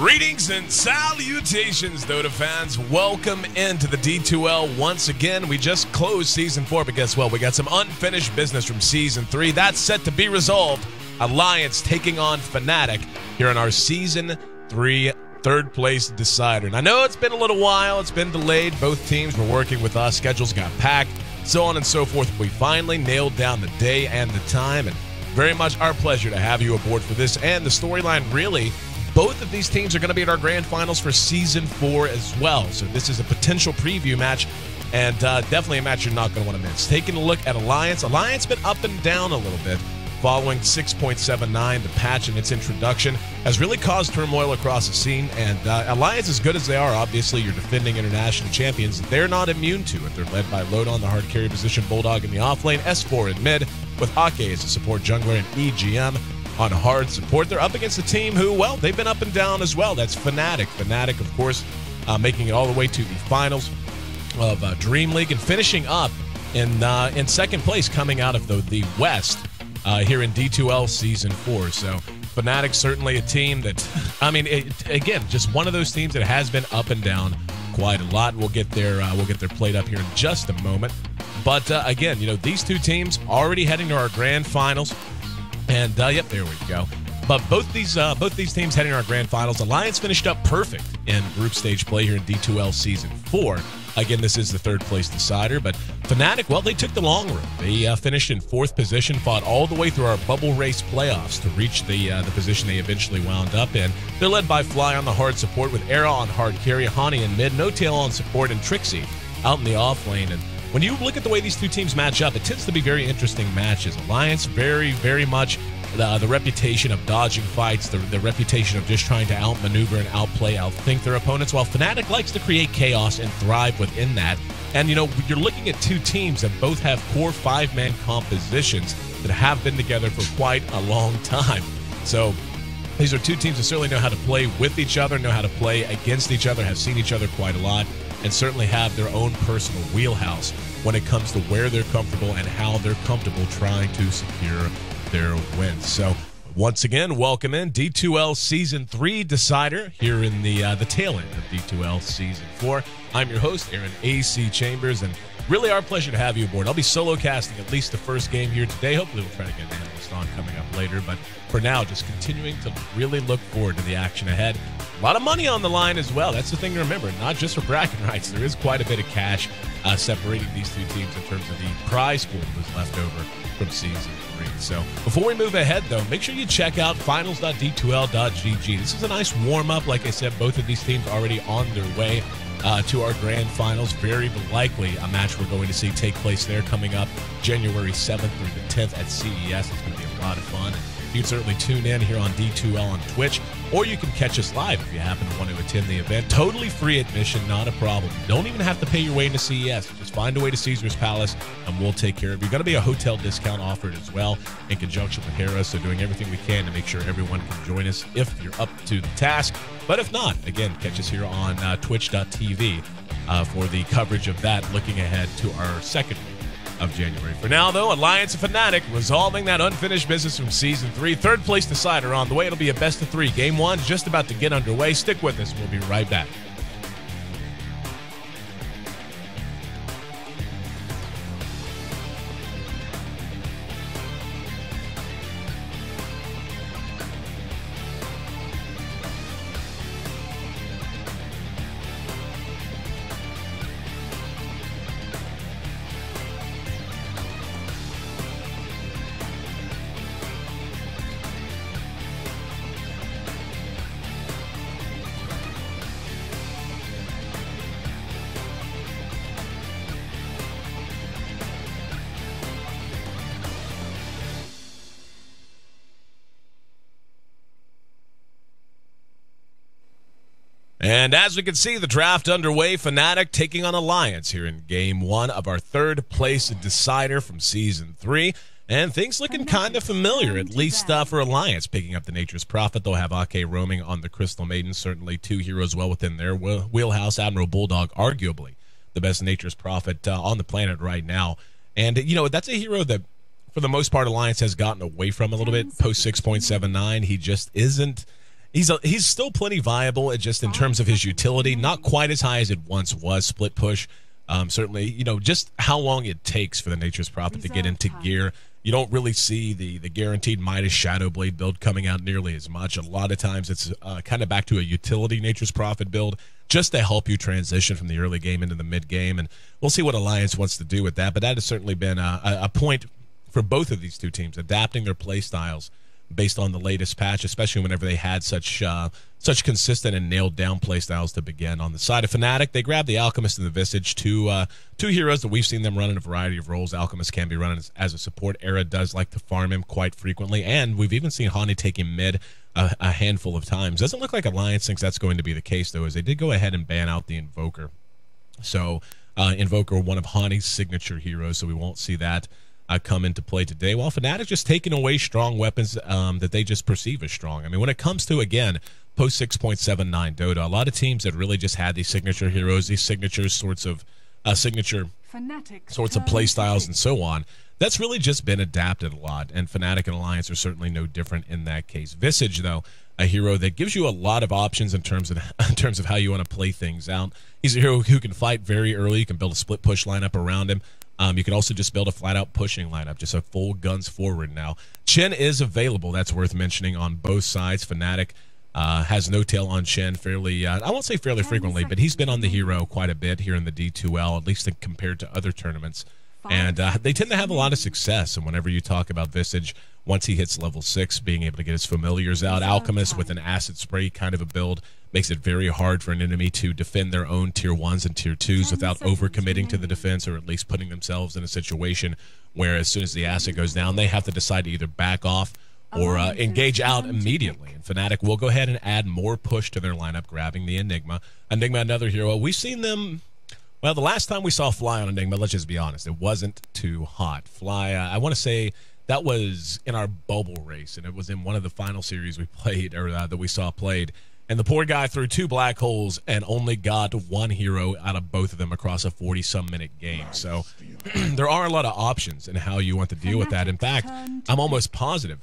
Greetings and salutations, Dota fans. Welcome into the D2L once again. We just closed Season 4, but guess what? We got some unfinished business from Season 3. That's set to be resolved. Alliance taking on Fnatic here in our Season 3 third place decider. And I know it's been a little while. It's been delayed. Both teams were working with us. Schedules got packed, so on and so forth. We finally nailed down the day and the time, and very much our pleasure to have you aboard for this. And the storyline, really, both of these teams are going to be at our grand finals for Season 4 as well. So this is a potential preview match, and definitely a match you're not going to want to miss. Taking a look at Alliance. Alliance been up and down a little bit following 6.79. The patch and its introduction has really caused turmoil across the scene, and Alliance, as good as they are, obviously your defending international champions, they're not immune to it. They're led by Lodon, the hard carry position, Bulldog in the offlane, S4 in mid, with Ake as a support jungler, and EGM on hard support. They're up against a team who, well, they've been up and down as well. That's Fnatic. Fnatic, of course, making it all the way to the finals of Dream League and finishing up in second place, coming out of the West here in D2L Season 4. So Fnatic certainly a team that, I mean, again, just one of those teams that has been up and down quite a lot. We'll get their plate up here in just a moment. But again, you know, these two teams already heading to our grand finals. And yep, there we go. But both these teams heading to our grand finals. Alliance finished up perfect in group stage play here in D2L Season 4. Again, this is the third place decider. But Fnatic, well, they took the long road. They finished in fourth position, fought all the way through our bubble race playoffs to reach the position they eventually wound up in. They're led by Fly on the hard support, with Era on hard carry, Hani in mid, No Tail on support, and Trixie out in the off lane. And when you look at the way these two teams match up, it tends to be very interesting matches. Alliance, very, very much the reputation of dodging fights, the reputation of just trying to outmaneuver and outplay, outthink their opponents, while Fnatic likes to create chaos and thrive within that. And, you know, you're looking at two teams that both have core five-man compositions that have been together for quite a long time. So these are two teams that certainly know how to play with each other, know how to play against each other, have seen each other quite a lot, and certainly have their own personal wheelhouse when it comes to where they're comfortable and how they're comfortable trying to secure their wins. So once again, welcome in D2L Season 3 decider here in the tail end of D2L Season 4. I'm your host, Aaron AC Chambers, and really our pleasure to have you aboard. I'll be solo casting at least the first game here today. Hopefully we'll try to get an analyst on coming up later, but for now, just continuing to really look forward to the action ahead. A lot of money on the line as well. That's the thing to remember, not just for bragging rights. There is quite a bit of cash separating these two teams in terms of the prize pool that was left over from Season 3. So before we move ahead, though, make sure you check out finals.d2l.gg. This is a nice warm-up. Like I said, both of these teams already on their way to our grand finals. Very likely a match we're going to see take place there coming up January 7th through the 10th at CES. It's going to be a lot of fun. You can certainly tune in here on D2L on Twitch, or you can catch us live if you happen to want to attend the event. Totally free admission, not a problem. You don't even have to pay your way into CES. Just find a way to Caesar's Palace, and we'll take care of you. Going to be a hotel discount offered as well in conjunction with Hera, so doing everything we can to make sure everyone can join us if you're up to the task. But if not, again, catch us here on twitch.tv for the coverage of that, looking ahead to our second week of January. For now, though, Alliance and Fnatic resolving that unfinished business from Season 3. Third place decider on the way. It'll be a best of three. Game 1 just about to get underway. Stick with us. We'll be right back. And as we can see, the draft underway. Fnatic taking on Alliance here in Game 1 of our third place decider from Season 3. And things looking kind of familiar, at least for Alliance, picking up the Nature's Prophet. They'll have Ake roaming on the Crystal Maiden. Certainly two heroes well within their wheelhouse. Admiral Bulldog, arguably the best Nature's Prophet on the planet right now. And, you know, that's a hero that, for the most part, Alliance has gotten away from a little bit. Post 6.79, he just isn't He's still plenty viable, just in terms of his utility, not quite as high as it once was. Split push, certainly, just how long it takes for the Nature's Prophet to get into gear. You don't really see the guaranteed Midas Shadow Blade build coming out nearly as much. A lot of times it's kind of back to a utility Nature's Prophet build just to help you transition from the early game into the mid game. And we'll see what Alliance wants to do with that. But that has certainly been a point for both of these two teams, adapting their play styles based on the latest patch, especially whenever they had such consistent and nailed down play styles to begin. On the side of Fnatic, they grabbed the Alchemist and the Visage, two heroes that we've seen them run in a variety of roles. Alchemist can be run as a support. Era does like to farm him quite frequently, and we've even seen Hani take him mid a handful of times. Doesn't look like Alliance thinks that's going to be the case, though, as they did go ahead and ban out the Invoker. So Invoker, one of Hani's signature heroes, so we won't see that come into play today. While Fnatic just taking away strong weapons that they just perceive as strong. I mean, when it comes to, again, post 6.79 Dota, a lot of teams that really just had these signature heroes, these signature sorts of play styles and so on, that's really just been adapted a lot, and Fnatic and Alliance are certainly no different in that case. Visage, though, a hero that gives you a lot of options in terms of how you want to play things out. He's a hero who can fight very early. You can build a split push lineup around him. You can also just build a flat-out pushing lineup, just a full guns forward now. Chen is available. That's worth mentioning on both sides. Fnatic has no tail on Chen fairly, I won't say fairly frequently, but he's been on the hero quite a bit here in the D2L, at least compared to other tournaments. And they tend to have a lot of success. And whenever you talk about Visage, once he hits level 6, being able to get his familiars out, Alchemist with an acid spray kind of a build makes it very hard for an enemy to defend their own tier 1s and tier 2s without overcommitting to the defense, or at least putting themselves in a situation where as soon as the acid goes down, they have to decide to either back off or engage out immediately. And Fnatic will go ahead and add more push to their lineup, grabbing the Enigma. Enigma, another hero. We've seen them... Well, the last time we saw Fly on Enigma, let's just be honest, it wasn't too hot. Fly, I want to say that was in our bubble race, and it was in one of the final series we played, or that we saw played. And the poor guy threw 2 black holes and only got 1 hero out of both of them across a 40-some minute game. So there are a lot of options in how you want to deal with that. In fact, I'm almost positive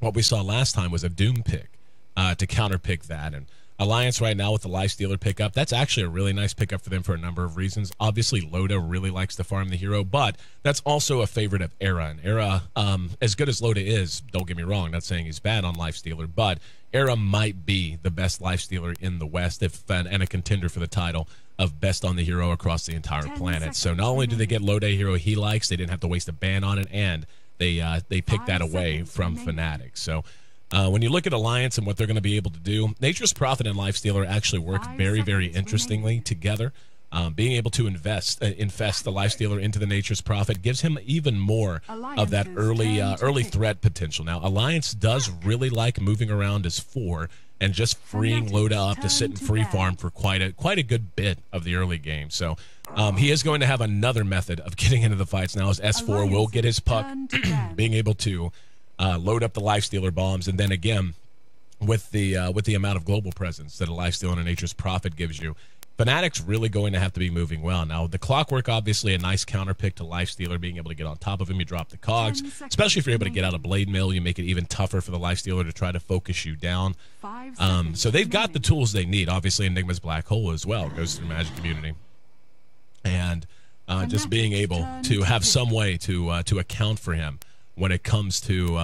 what we saw last time was a Doom pick to counterpick that. And Alliance right now with the Lifestealer pickup, that's actually a really nice pickup for them for a number of reasons. Obviously, Loda really likes to farm the hero, but that's also a favorite of Era. And Era, as good as Loda is, don't get me wrong, not saying he's bad on Lifestealer, but Era might be the best Lifestealer in the West and a contender for the title of best on the hero across the entire planet. So not only did they get Loda a hero he likes, they didn't have to waste a ban on it, and they picked that away from Fnatic. So when you look at Alliance and what they're going to be able to do, Nature's Prophet and Lifestealer actually work very, very interestingly together. Being able to infest the Lifestealer into the Nature's Prophet gives him even more of that early threat potential. Now, Alliance does really like moving around as 4 and just freeing Loda up to sit and free farm for quite a good bit of the early game. So he is going to have another method of getting into the fights now, as S4 will get his puck, being able to load up the Lifestealer bombs, and then again, with the amount of global presence that a Lifestealer and a Nature's Prophet gives you, Fnatic's really going to have to be moving well. Now, the Clockwork, obviously a nice counter pick to Lifestealer, being able to get on top of him. You drop the cogs, especially if you're able to get out a Blade Mill. You make it even tougher for the Lifestealer to try to focus you down. So they've got the tools they need. Obviously, Enigma's Black Hole as well goes through Magic Community. And just being able to have some way to account for him when it comes to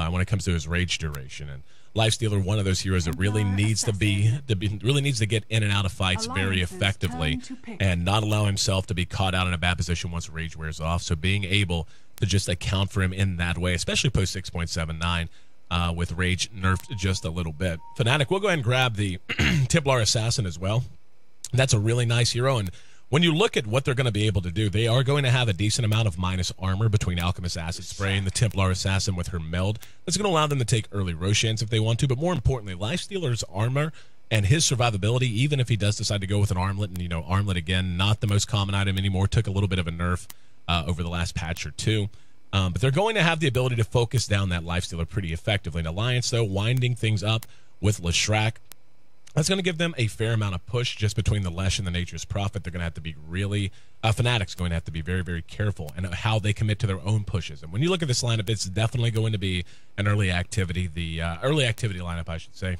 his rage duration. And Lifestealer, one of those heroes that really needs to get in and out of fights very effectively and not allow himself to be caught out in a bad position once rage wears off. So being able to just account for him in that way, especially post 6.79 with rage nerfed just a little bit. Fnatic will go ahead and grab the Templar Assassin as well. That's a really nice hero, and when you look at what they're going to be able to do, they are going to have a decent amount of minus armor between Alchemist Acid Spray and the Templar Assassin with her meld. That's going to allow them to take early Roshans if they want to, but more importantly, Lifestealer's armor and his survivability, even if he does decide to go with an Armlet, and Armlet, again, not the most common item anymore, took a little bit of a nerf over the last patch or two. But they're going to have the ability to focus down that Lifestealer pretty effectively. And Alliance, though, winding things up with Leshrac, that's going to give them a fair amount of push just between the Lesh and the Nature's Prophet. They're going to have to be really... Fnatic's going to have to be very, very careful in how they commit to their own pushes. And when you look at this lineup, it's definitely going to be an early activity, the early activity lineup, I should say.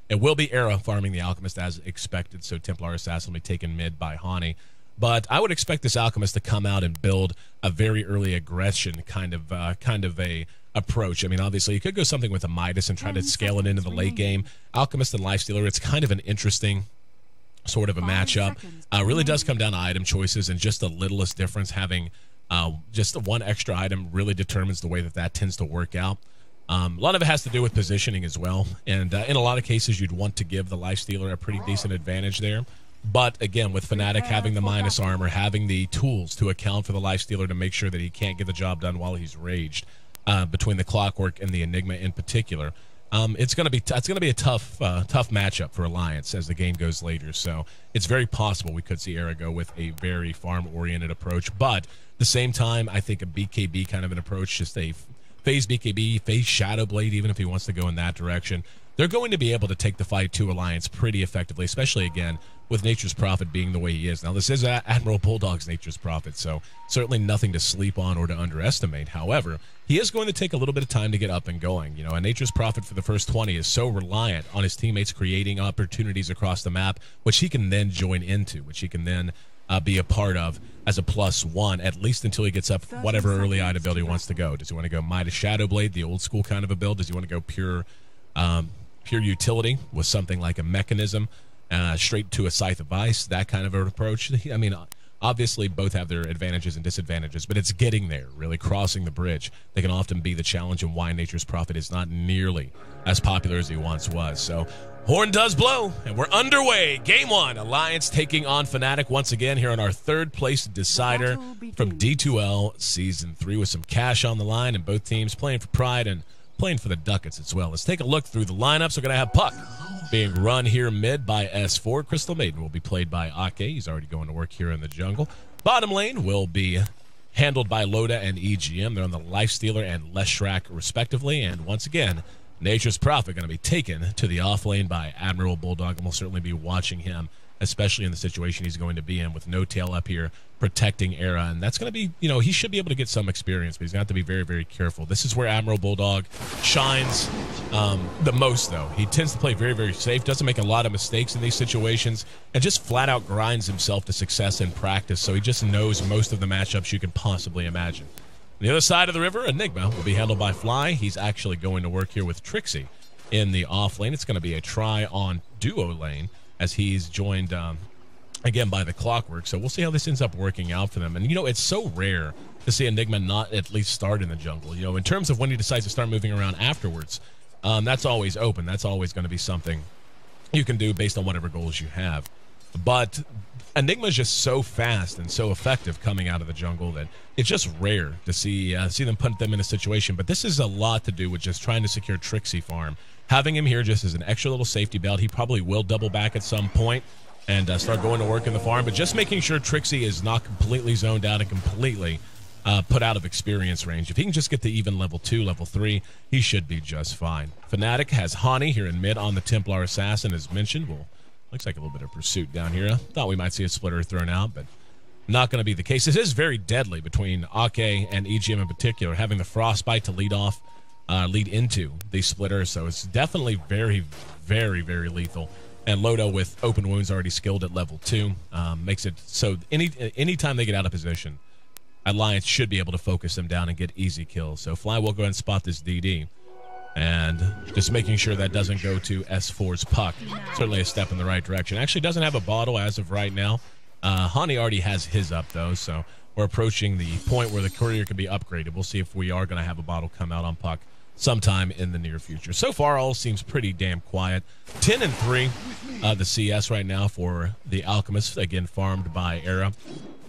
It will be Era farming the Alchemist as expected, so Templar Assassin will be taken mid by Hani. But I would expect this Alchemist to come out and build a very early aggression kind of a approach. I mean, obviously, you could go something with a Midas and try to scale it into the late game. Alchemist and Lifestealer, it's kind of an interesting sort of a matchup. Really does come down to item choices, and just the littlest difference having just one extra item really determines the way that tends to work out. A lot of it has to do with positioning as well, and in a lot of cases you'd want to give the Lifestealer a pretty decent advantage there. But again, with Fnatic having the minus armor, having the tools to account for the Lifestealer to make sure that he can't get the job done while he's raged, between the Clockwork and the Enigma in particular, it's going to be a tough matchup for Alliance as the game goes later. So it's very possible we could see Era go with a very farm-oriented approach. But at the same time, I think a BKB kind of an approach, just a phase BKB, phase Shadowblade, even if he wants to go in that direction, they're going to be able to take the fight to Alliance pretty effectively, especially, again, with Nature's Prophet being the way he is. Now, this is Admiral Bulldog's Nature's Prophet, so certainly nothing to sleep on or to underestimate. However, he is going to take a little bit of time to get up and going. You know, a Nature's Prophet for the first 20 is so reliant on his teammates creating opportunities across the map, which he can then join into, which he can then be a part of as a +1, at least until he gets up whatever early item build he wants to go. Does he want to go Midas Shadowblade, the old school kind of a build? Does he want to go pure utility with something like a mechanism, straight to a Scythe of Ice, that kind of an approach? I mean, obviously both have their advantages and disadvantages, but it's getting there, really crossing the bridge. They can often be the challenge and why Nature's Prophet is not nearly as popular as he once was. So horn does blow, and we're underway. Game 1, Alliance taking on Fnatic once again here on our third place decider from D2L Season 3 with some cash on the line, and both teams playing for pride and playing for the ducats as well. Let's take a look through the lineups. We're going to have Puck being run here mid by S4. Crystal Maiden will be played by Ake. He's already going to work here in the jungle. Bottom lane will be handled by Loda and EGM. They're on the Lifestealer and Leshrac respectively. And once again, Nature's Prophet going to be taken to the off lane by Admiral Bulldog, and we'll certainly be watching him, especially in the situation he's going to be in with No Tail up here protecting Era. And that's going to be, you know, he should be able to get some experience, but he's going to have to be very, very careful. This is where Admiral Bulldog shines the most, though. He tends to play very, very safe, doesn't make a lot of mistakes in these situations, and just flat out grinds himself to success in practice. So he just knows most of the matchups you can possibly imagine. On the other side of the river, Enigma will be handled by Fly. He's actually going to work here with Trixie in the off lane. It's going to be a try on duo lane as he's joined again by the Clockwork. So we'll see how this ends up working out for them. And, you know, it's so rare to see Enigma not at least start in the jungle. You know, in terms of when he decides to start moving around afterwards, that's always open. That's always going to be something you can do based on whatever goals you have. But Enigma is just so fast and so effective coming out of the jungle that it's just rare to see them put them in a situation. But this is a lot to do with just trying to secure Trixie farm. Having him here just as an extra little safety belt. He probably will double back at some point and start going to work in the farm. But just making sure Trixie is not completely zoned out and completely put out of experience range. If he can just get to even level 2, level 3, he should be just fine. Fnatic has Hani here in mid on the Templar Assassin, as mentioned. Well, looks like a little bit of pursuit down here. I thought we might see a splitter thrown out, but not going to be the case. This is very deadly between Ake and EGM in particular, having the Frostbite to lead into the splitter. So it's definitely very, very, very lethal. And Lodo with open wounds already skilled at level 2 makes it so anytime they get out of position, Alliance should be able to focus them down and get easy kills. So Fly will go ahead and spot this DD. And just making sure that doesn't go to S4's Puck. Certainly a step in the right direction. Actually doesn't have a bottle as of right now. Hani already has his up, though, so we're approaching the point where the courier can be upgraded. We'll see if we are going to have a bottle come out on Puck sometime in the near future. So far, all seems pretty damn quiet. 10-3, the CS right now for the Alchemist, again, farmed by Era.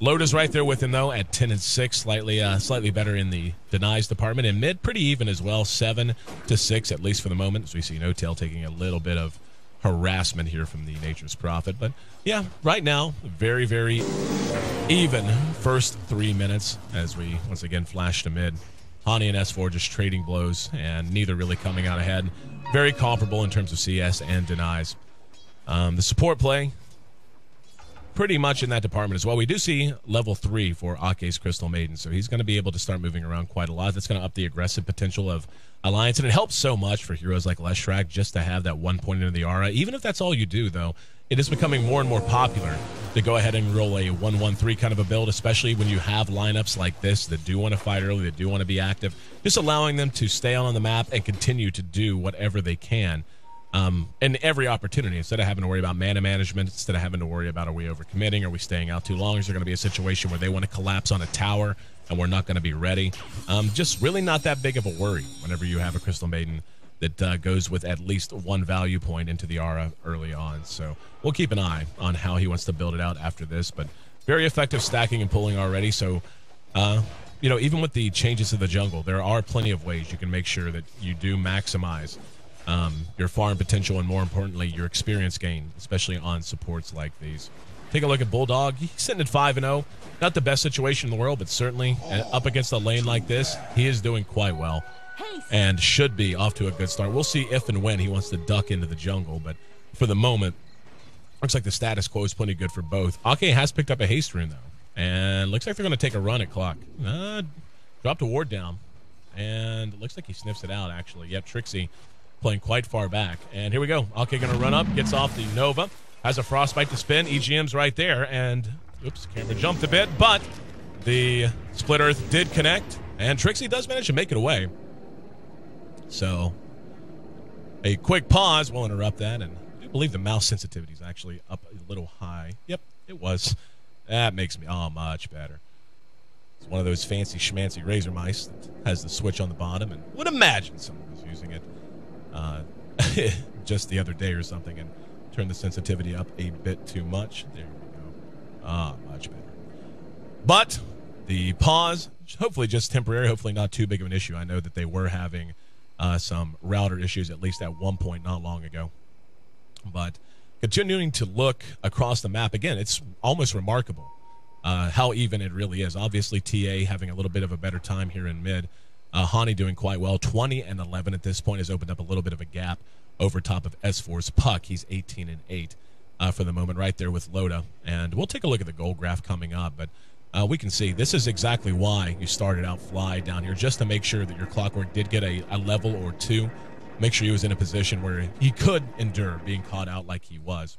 Loda's right there with him, though, at 10-6, slightly better in the denies department. And mid, pretty even as well, 7-6, at least for the moment, as we see No Tail taking a little bit of harassment here from the Nature's Prophet. But, yeah, right now, very, very even first 3 minutes as we, once again, flash to mid. Hani and S4 just trading blows, and neither really coming out ahead. Very comparable in terms of CS and denies. The support play pretty much in that department as well. We do see level 3 for Ake's Crystal Maiden, so he's going to be able to start moving around quite a lot. That's going to up the aggressive potential of Alliance, and it helps so much for heroes like Leshrac just to have that 1 point into the aura. Even if that's all you do, though, it is becoming more and more popular to go ahead and roll a 1-1-3 kind of a build, especially when you have lineups like this that do want to fight early, that do want to be active, just allowing them to stay on the map and continue to do whatever they can. In every opportunity, instead of having to worry about mana management, instead of having to worry about, are we overcommitting, are we staying out too long, is there going to be a situation where they want to collapse on a tower and we're not going to be ready? Just really not that big of a worry whenever you have a Crystal Maiden that goes with at least 1 value point into the aura early on. So we'll keep an eye on how he wants to build it out after this, but very effective stacking and pulling already. So, you know, even with the changes to the jungle, there are plenty of ways you can make sure that you do maximize your farm potential and, more importantly, your experience gain, especially on supports like these. Take a look at Bulldog. He's sitting at 5-0. Not the best situation in the world, but certainly up against a lane like this, he is doing quite well and should be off to a good start. We'll see if and when he wants to duck into the jungle, but for the moment, looks like the status quo is plenty good for both. Ake has picked up a haste rune, though, and looks like they're going to take a run at Clock. Dropped a ward down, and it looks like he sniffs it out, actually. Yep, Trixie playing quite far back. And here we go. Ake going to run up, gets off the Nova, has a Frostbite to spin. EGM's right there, and oops, camera jumped a bit, but the Split Earth did connect, and Trixie does manage to make it away. So a quick pause will interrupt that, and I do believe the mouse sensitivity is actually up a little high. Yep, it was. That makes me much better. It's one of those fancy schmancy Razer mice that has the switch on the bottom, and would imagine someone was using it just the other day or something and turn the sensitivity up a bit too much. There we go. Much better. But the pause, hopefully just temporary, hopefully not too big of an issue. I know that they were having some router issues, at least at one point not long ago. But continuing to look across the map, again, it's almost remarkable how even it really is. Obviously, TA having a little bit of a better time here in mid. Hani doing quite well. 20-11 at this point has opened up a little bit of a gap over top of S4's Puck. He's 18-8 for the moment right there with Loda. And we'll take a look at the goal graph coming up. But we can see this is exactly why you started out Fly down here, just to make sure that your Clockwork did get a level or two. Make sure he was in a position where he could endure being caught out like he was.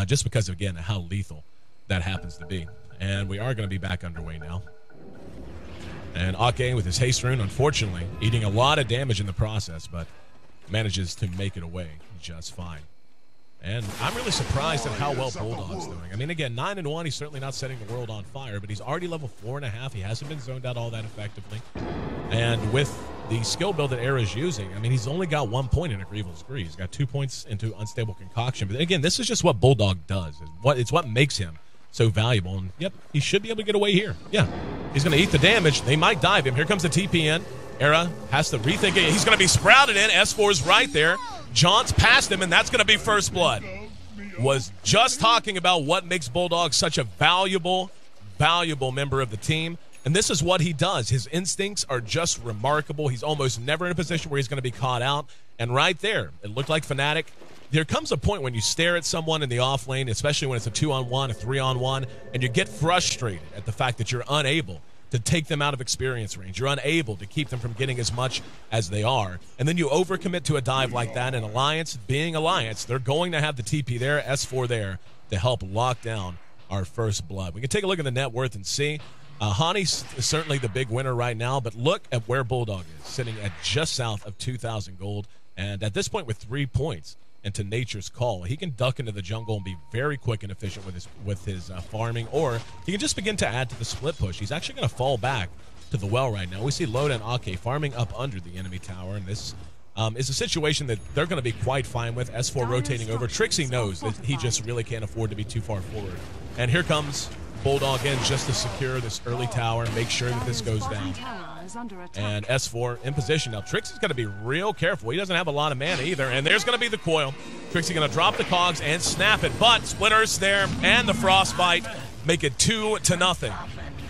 Just because, again, how lethal that happens to be. And we are going to be back underway now. And Ake with his haste rune, unfortunately, eating a lot of damage in the process, but manages to make it away just fine. And I'm really surprised at how well Bulldog's doing. I mean, again, 9-1, he's certainly not setting the world on fire, but he's already level 4.5. He hasn't been zoned out all that effectively. And with the skill build that Era's using, I mean, he's only got 1 point in Agreeable's Greed. He's got 2 points into Unstable Concoction. But again, this is just what Bulldog does. It's what makes him so valuable. And yep, he should be able to get away here. Yeah, he's going to eat the damage. They might dive him. Here comes the TP in. Era has to rethink it. He's going to be sprouted in. S4's right there. Jaunts past him, and that's going to be first blood. Was just talking about what makes Bulldog such a valuable member of the team. And this is what he does. His instincts are just remarkable. He's almost never in a position where he's going to be caught out. And right there, it looked like Fnatic. There comes a point when you stare at someone in the off lane, especially when it's a 2-on-1, a 3-on-1, and you get frustrated at the fact that you're unable to take them out of experience range. You're unable to keep them from getting as much as they are. And then you overcommit to a dive like that. And Alliance, being Alliance, they're going to have the TP there, S4 there, to help lock down our first blood. We can take a look at the net worth and see. Hani's certainly the big winner right now, but look at where Bulldog is, sitting at just south of 2,000 gold. And at this point with 3 points into Nature's Call, he can duck into the jungle and be very quick and efficient with his farming, or he can just begin to add to the split push. He's actually going to fall back to the well right now. We see Loda and Ake farming up under the enemy tower, and this is a situation that they're going to be quite fine with. S4 rotating over. Trixie knows that he just really can't afford to be too far forward. And here comes Bulldog in just to secure this early tower, make sure that this goes down. And S4 in position. Now, Trixie's going to be real careful. He doesn't have a lot of mana either. And there's going to be the coil. Trixie going to drop the cogs and snap it. But Split Earth's there and the Frostbite make it 2-0.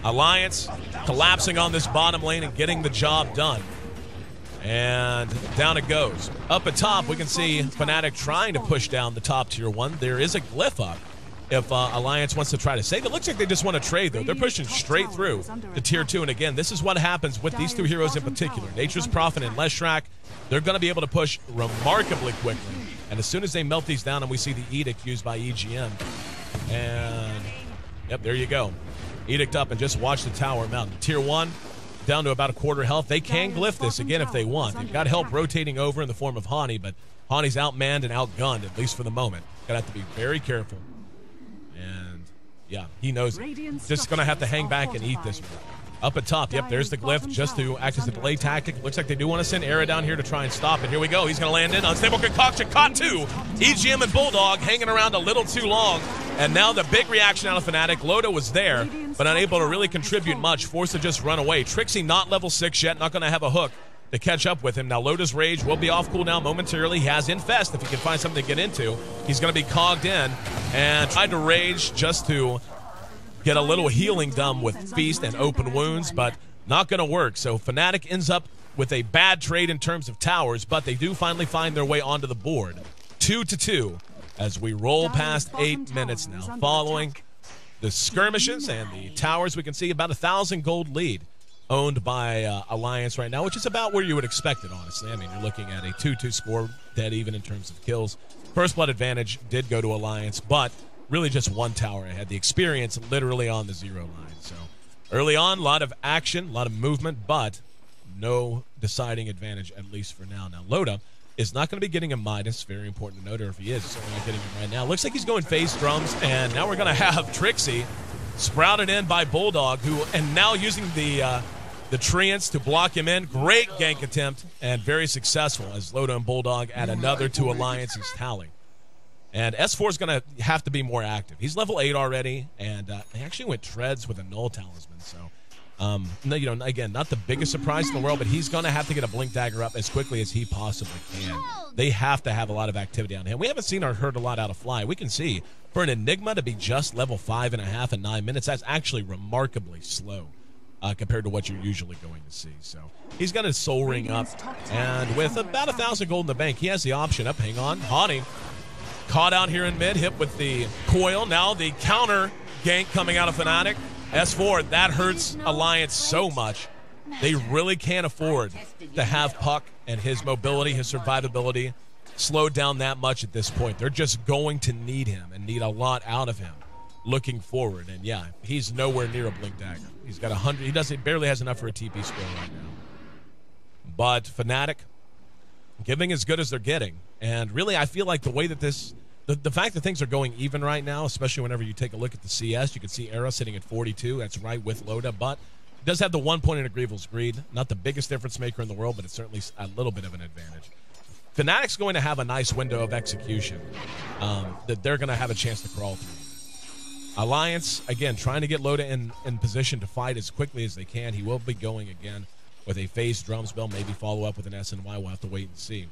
Alliance collapsing on this bottom lane and getting the job done. And down it goes. Up at top, we can see Fnatic trying to push down the top tier 1. There is a glyph up if Alliance wants to try to save it. Looks like they just want to trade, though. They're pushing straight through to Tier 2. And again, this is what happens with these two heroes in particular. Nature's Prophet and Leshrac, they're going to be able to push remarkably quickly. And as soon as they melt these down and we see the Edict used by EGM, and yep, there you go. Edict up and just watch the tower mount. Tier 1 down to about a quarter health. They can glyph this again if they want. They've got help rotating over in the form of Hani, but Hani's outmanned and outgunned, at least for the moment. Gonna have to be very careful. And yeah, he knows it. Just gonna have to hang back and eat this one. Up at top, yep, there's the glyph just to act as a delay tactic. Looks like they do want to send Era down here to try and stop it. Here we go. He's going to land in. Unstable concoction. Caught two. EGM and Bulldog hanging around a little too long. And now the big reaction out of Fnatic. Loda was there, but unable to really contribute much. Forced to just run away. Trixie not level 6 yet. Not going to have a hook to catch up with him. Now Loda's Rage will be off cooldown momentarily. He has Infest if he can find something to get into. He's going to be cogged in and tried to Rage just to get a little healing done with Feast and Open Wounds, but not going to work. So Fnatic ends up with a bad trade in terms of towers, but they do finally find their way onto the board. 2-2 as we roll past 8 minutes now. Following the skirmishes and the towers, we can see about 1,000 gold lead owned by Alliance right now, which is about where you would expect it, honestly. I mean, you're looking at a 2-2 score, dead even in terms of kills. First blood advantage did go to Alliance, but really just one tower ahead. The experience literally on the 0 line. So early on, a lot of action, a lot of movement, but no deciding advantage, at least for now. Now, Loda is not going to be getting a Midas. Very important to note, or if he is, he's certainly not getting him right now. Looks like he's going phase drums, and now we're going to have Trixie sprouted in by Bulldog, and now using the Treants to block him in. Great gank attempt, and very successful as Loda and Bulldog add another to Alliance's tally. And S4 is going to have to be more active. He's level 8 already, and they actually went Treads with a Null Talisman. So, you know, again, not the biggest surprise in the world, but he's going to have to get a Blink Dagger up as quickly as he possibly can. They have to have a lot of activity on him. We haven't seen or heard a lot out of Fly. We can see for an Enigma to be just level 5.5 in 9 minutes, that's actually remarkably slow compared to what you're usually going to see. So he's got his Soul Ring up, and with about 1,000 gold in the bank, he has the option up. Hang on, Hani. Caught out here in mid, hit with the coil. Now the counter gank coming out of Fnatic. S4, that hurts Alliance so much. They really can't afford to have Puck and his mobility, his survivability slowed down that much at this point. They're just going to need him and need a lot out of him looking forward. And yeah, he's nowhere near a Blink Dagger. He's got 100. He barely has enough for a TP score right now. But Fnatic giving as good as they're getting. And really, I feel like the way that the fact that things are going even right now, especially whenever you take a look at the CS, you can see Era sitting at 42. That's right with Loda, but it does have the 1 point in Agreeable's Greed. Not the biggest difference maker in the world, but it's certainly a little bit of an advantage. Fnatic's going to have a nice window of execution that they're going to have a chance to crawl through. Alliance, again, trying to get Loda in position to fight as quickly as they can. He will be going again with a phased drum spell, maybe follow up with an SNY. We'll have to wait and see.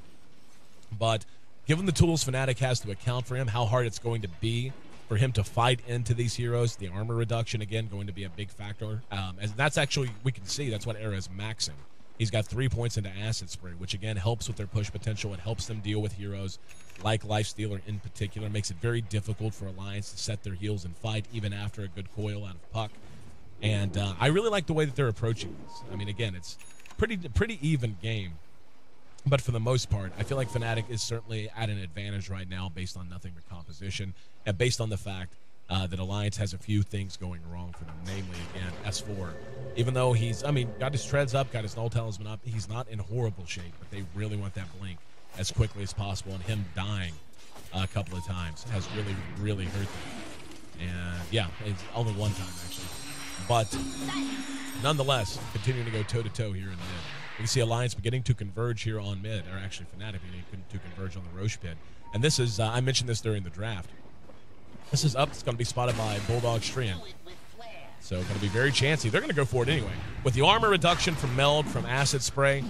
But given the tools Fnatic has to account for him, how hard it's going to be for him to fight into these heroes, the armor reduction, again, going to be a big factor. And that's actually, we can see, that's what Era is maxing. He's got 3 points into Acid Spray, which, again, helps with their push potential. It helps them deal with heroes like Lifestealer in particular. Makes it very difficult for Alliance to set their heels and fight, even after a good coil out of Puck. And I really like the way that they're approaching this. I mean, again, it's pretty even game. But for the most part, I feel like Fnatic is certainly at an advantage right now based on nothing but composition and based on the fact that Alliance has a few things going wrong for them, namely, again, S4. Even though he's, got his treads up, got his Null Talisman up, he's not in horrible shape, but they really want that Blink as quickly as possible, and him dying a couple of times has really, really hurt them. And, yeah, it's only one time, actually. But nonetheless, continuing to go toe-to-toe here in mid. You can see Alliance beginning to converge here on mid, or actually Fnatic beginning to converge on the Roche pit. And this is, I mentioned this during the draft. This is up. It's going to be spotted by Bulldog Strian. So going to be very chancy. They're going to go for it anyway. With the armor reduction from Meld, from Acid Spray,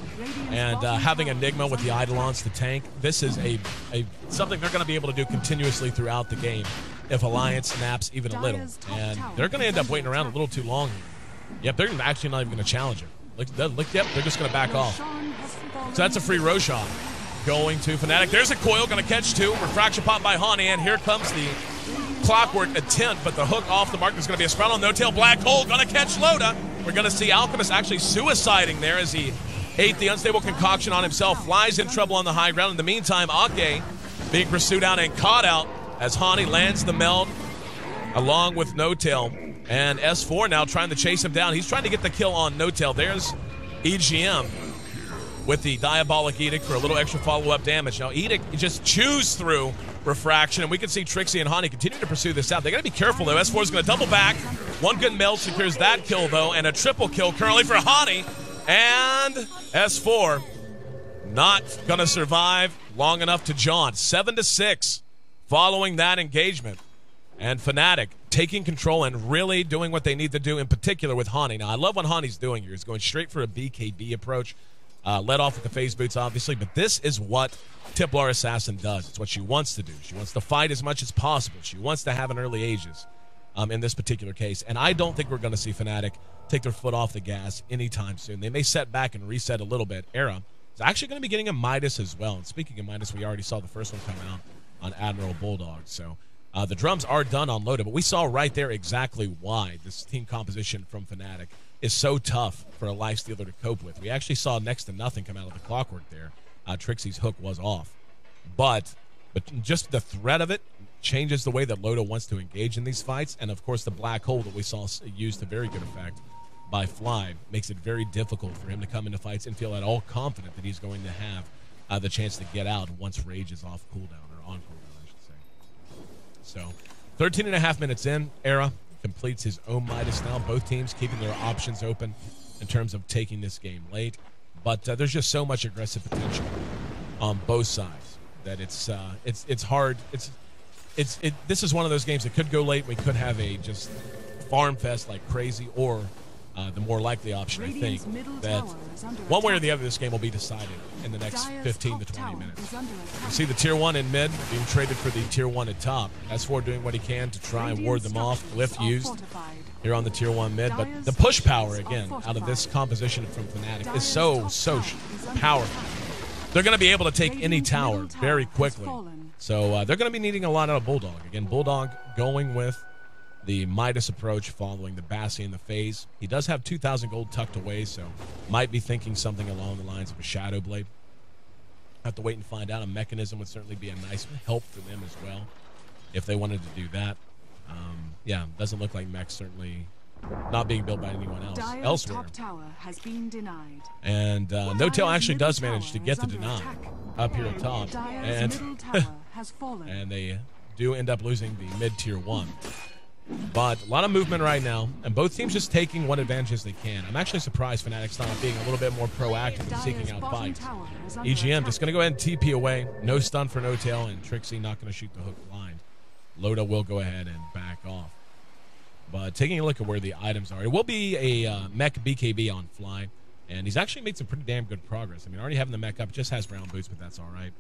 and having Enigma with the Eidolons to tank, this is something they're going to be able to do continuously throughout the game if Alliance snaps even a little. And they're going to end up waiting around a little too long here. Yep, they're actually not even going to challenge it. Yep, they're just going to back off. So that's a free Roshan going to Fnatic. There's a coil, going to catch two. Refraction pop by Hani, and here comes the Clockwork attempt, but the hook off the mark. There's going to be a sprout on no-tail. Black Hole going to catch Loda. We're going to see Alchemist actually suiciding there as he ate the unstable concoction on himself. Flies in trouble on the high ground. In the meantime, Ake being pursued out and caught out as Hani lands the meld along with no-tail. And S4 now trying to chase him down. He's trying to get the kill on no-tail. There's EGM with the Diabolic Edict for a little extra follow-up damage. Now, Edict just chews through Refraction, and we can see Trixie and Hani continue to pursue this out. They got to be careful, though. S4 is going to double back. One good meld secures that kill, though, and a triple kill currently for Hani. And S4 not going to survive long enough to jaunt. 7-6 following that engagement. And Fnatic taking control and really doing what they need to do, in particular with Hani. Now, I love what Hani's doing here. He's going straight for a BKB approach. Led off with the phase boots, obviously, but this is what Templar Assassin does. It's what she wants to do. She wants to fight as much as possible. She wants to have an early Aegis in this particular case. And I don't think we're going to see Fnatic take their foot off the gas anytime soon. They may set back and reset a little bit. Era is actually going to be getting a Midas as well. And speaking of Midas, we already saw the first one come out on Admiral Bulldog. So the drums are done on Loda, but we saw right there exactly why this team composition from Fnatic is so tough for a Lifestealer to cope with. We actually saw next to nothing come out of the Clockwork there. Trixie's hook was off. But just the threat of it changes the way that Loda wants to engage in these fights. And, of course, the Black Hole that we saw used to very good effect by Fly makes it very difficult for him to come into fights and feel at all confident that he's going to have the chance to get out once Rage is off cooldown, or on cooldown, I should say. So, 13 and a half minutes in, Era completes his own Midas now. Both teams keeping their options open in terms of taking this game late. But there's just so much aggressive potential on both sides that it's hard. This is one of those games that could go late. We could have a just farm fest like crazy, or the more likely option, I think, that one way or the other this game will be decided in the next 15 to 20 minutes. You see the Tier 1 in mid being traded for the Tier 1 at top. S4 doing what he can to try and ward them off. Glyph used here on the Tier 1 mid. But the push power, again, out of this composition from Fnatic is so powerful. They're going to be able to take any tower very quickly. So they're going to be needing a lot out of Bulldog. Again, Bulldog going with the Midas approach following the Bassi and the phase. He does have 2,000 gold tucked away, so might be thinking something along the lines of a Shadow Blade. Have to wait and find out. A Mechanism would certainly be a nice help for them as well if they wanted to do that. Yeah, doesn't look like Mech certainly not being built by anyone else elsewhere. Top tower has been denied. And No-Tail actually does manage to get the deny up here at top. And, and they do end up losing the mid-tier 1. But a lot of movement right now, and both teams just taking what advantages they can. I'm actually surprised Fnatic's not being a little bit more proactive in seeking out fights. EGM just going to go ahead and TP away. No stun for No-Tail, and Trixie not going to shoot the hook blind. Loda will go ahead and back off. But taking a look at where the items are, it will be a mech BKB on Fly, and he's actually made some pretty damn good progress. I mean, already having the mech up, just has brown boots, but that's all right.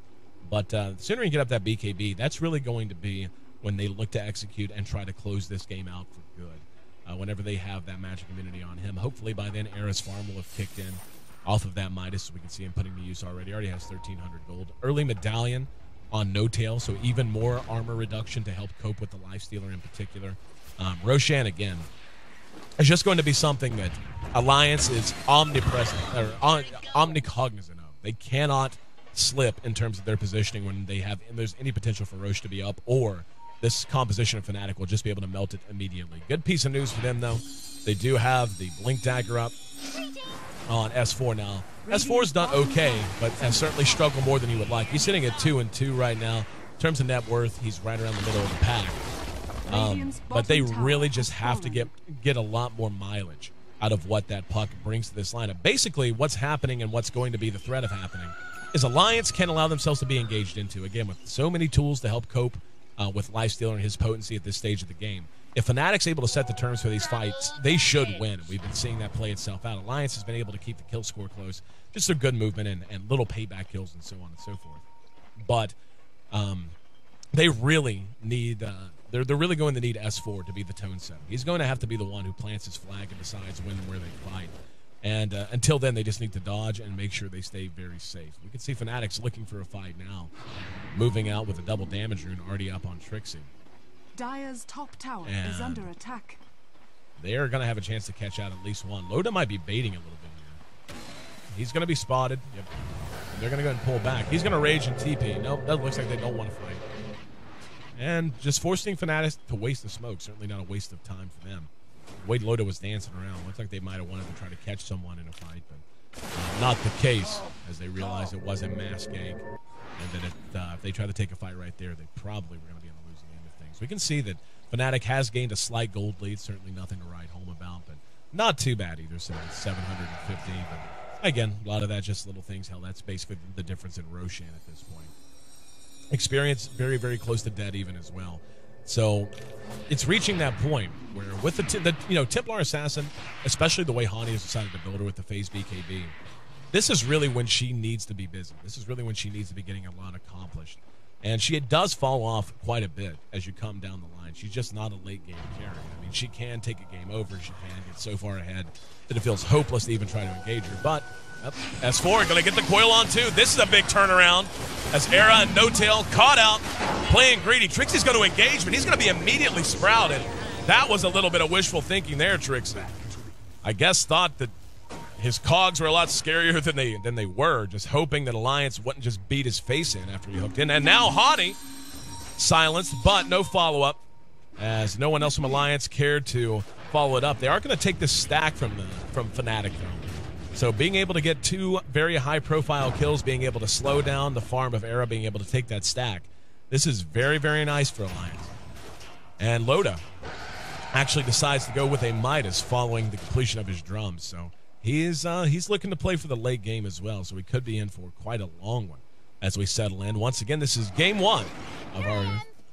But the sooner you get up that BKB, that's really going to be when they look to execute and try to close this game out for good. Whenever they have that magic immunity on him, hopefully by then Era's farm will have kicked in off of that Midas. We can see him putting to use already. Already has 1,300 gold. Early medallion on No-Tail, so even more armor reduction to help cope with the Lifestealer in particular. Roshan, again, is just going to be something that Alliance is omnipresent, or omnicognizant of. They cannot slip in terms of their positioning when there's any potential for Roche to be up, or this composition of Fnatic will just be able to melt it immediately. Good piece of news for them, though. They do have the Blink Dagger up on S4 now. S4's done okay, but has certainly struggled more than he would like. He's sitting at 2-2 right now. In terms of net worth, he's right around the middle of the pack. But they really just have to get a lot more mileage out of what that puck brings to this lineup. Basically, what's happening and what's going to be the threat of happening is Alliance can allow themselves to be engaged into, again, with so many tools to help cope with Lifestealer and his potency at this stage of the game. If Fnatic's able to set the terms for these fights, they should win. We've been seeing that play itself out. Alliance has been able to keep the kill score close, just through good movement and little payback kills and so on and so forth. But they really need they're really going to need S4 to be the tone setter. He's going to have to be the one who plants his flag and decides when and where they fight. And until then, they just need to dodge and make sure they stay very safe. We can see Fnatic's looking for a fight now, moving out with a double damage rune already up on Trixie. Dire's top tower is And under attack. they are going to have a chance to catch out at least one. Loda might be baiting a little bit here. He's going to be spotted. Yep. They're going to go ahead and pull back. He's going to rage and TP. Nope, that looks like they don't want to fight. And just forcing Fnatic to waste the smoke. Certainly not a waste of time for them. The way Loda was dancing around, looks like they might have wanted to try to catch someone in a fight, but not the case, as they realized it was a mass gank. And that if they try to take a fight right there, they probably were going to be on the losing end of things. We can see that Fnatic has gained a slight gold lead. Certainly nothing to write home about, but not too bad either. So it's 750. But again, a lot of that just little things. Hell, that's basically the difference in Roshan at this point. Experience very, very close to dead even as well. So it's reaching that point where with the Templar Assassin, especially the way Hani has decided to build her with the phase BKB, this is really when she needs to be busy. This is really when she needs to be getting a lot accomplished. And she does fall off quite a bit as you come down the line. She's just not a late game carry. I mean, she can take a game over. She can get so far ahead that it feels hopeless to even try to engage her. But S4 going to get the coil on too. This is a big turnaround as Era and No-Tail caught out playing greedy. Trixie's going to engage, but he's going to be immediately sprouted. That was a little bit of wishful thinking there, Trixie. I guess thought that his cogs were a lot scarier than they were, just hoping that Alliance wouldn't just beat his face in after he hooked in. And now Hani silenced, but no follow-up, as no one else from Alliance cared to follow it up. They are going to take this stack from Fnatic, though. So being able to get two very high-profile kills, being able to slow down the farm of Era, being able to take that stack, this is very, very nice for Alliance. And Loda actually decides to go with a Midas following the completion of his drums. So he's looking to play for the late game as well, so we could be in for quite a long one as we settle in. Once again, this is game one of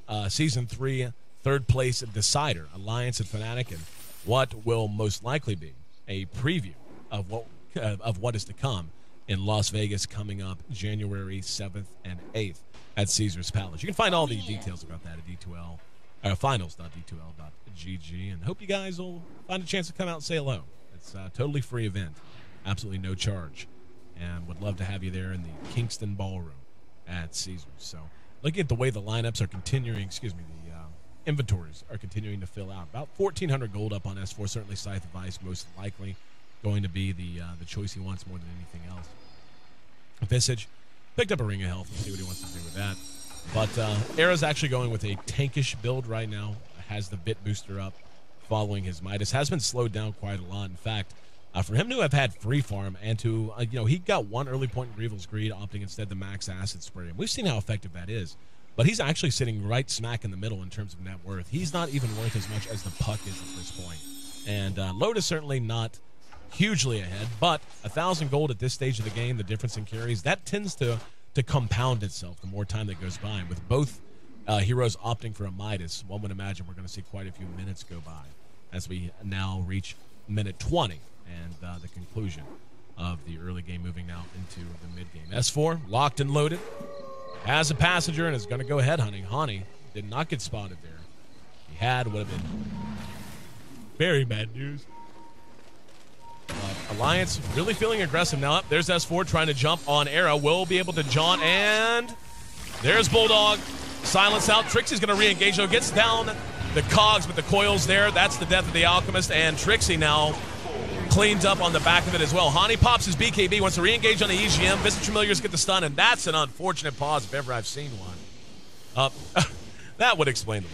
our Season 3 third-place decider, Alliance and Fnatic, and what will most likely be a preview of what is to come in Las Vegas coming up January 7th and 8th at Caesars Palace. You can find all the details about that at D2L, finals.d2l.gg, and hope you guys will find a chance to come out and say hello. It's a totally free event, absolutely no charge, and would love to have you there in the Kingston Ballroom at Caesars. So looking at the way the lineups are continuing, the inventories are continuing to fill out. About 1,400 gold up on S4, certainly Scythe of Ice most likely going to be the choice he wants more than anything else. Visage picked up a Ring of Health. We'll see what he wants to do with that. But Era's actually going with a tankish build right now. Has the bit booster up following his Midas. Has been slowed down quite a lot. In fact, for him to have had free farm and to, he got one early point in Grievel's Greed, opting instead the max acid spray. And we've seen how effective that is. But he's actually sitting right smack in the middle in terms of net worth. He's not even worth as much as the puck is at this point. And Loda's certainly not hugely ahead, but 1,000 gold at this stage of the game, the difference in carries, that tends to compound itself the more time that goes by. And with both heroes opting for a Midas, one would imagine we're going to see quite a few minutes go by as we now reach minute 20 and the conclusion of the early game, moving now into the mid game. S4 locked and loaded, has a passenger, and is going to go head hunting. Hani did not get spotted there. If he had, would have been very bad news. Alliance really feeling aggressive now. There's S4 trying to jump on Era. Will be able to jaunt, and there's Bulldog. Silence out. Trixie's going to re-engage, though. Gets down the cogs, but the coil's there. That's the death of the Alchemist, and Trixie now cleans up on the back of it as well. Hani pops his BKB, wants to re-engage on the EGM. Visage Familiars get the stun, and that's an unfortunate pause if ever I've seen one. That would explain a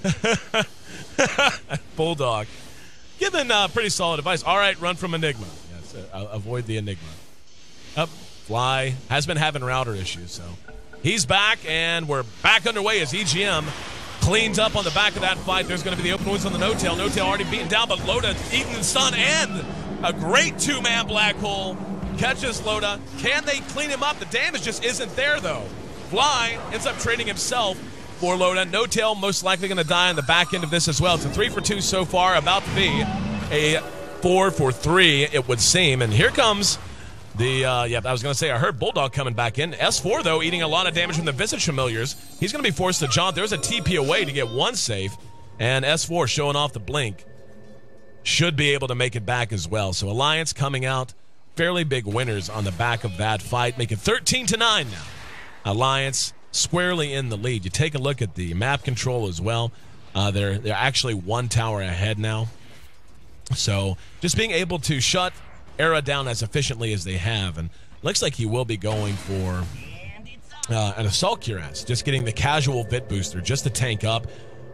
little bit. Bulldog. Given pretty solid advice. All right, run from Enigma. Yes, avoid the Enigma. Fly has been having router issues, so he's back, and we're back underway as EGM cleans up on the back of that fight. There's going to be the open wounds on the No-Tail. No-Tail already beaten down, but Loda eating the stun, and a great two-man black hole catches Loda. Can they clean him up? The damage just isn't there, though. Fly ends up trading himself for Loda. No-Tail most likely going to die on the back end of this as well. It's a 3 for 2 so far, about to be a 4 for 3, it would seem. And here comes the, I was going to say, I heard Bulldog coming back in. S4, though, eating a lot of damage from the Visage Familiars. He's going to be forced to jaunt. There's a TP away to get one safe. And S4 showing off the blink should be able to make it back as well. So Alliance coming out fairly big winners on the back of that fight, making 13-9 now. Alliance squarely in the lead. You take a look at the map control as well. They're actually 1 tower ahead now. So just being able to shut Era down as efficiently as they have, and looks like he will be going for an Assault Cuirass, just getting the casual Vit booster just to tank up,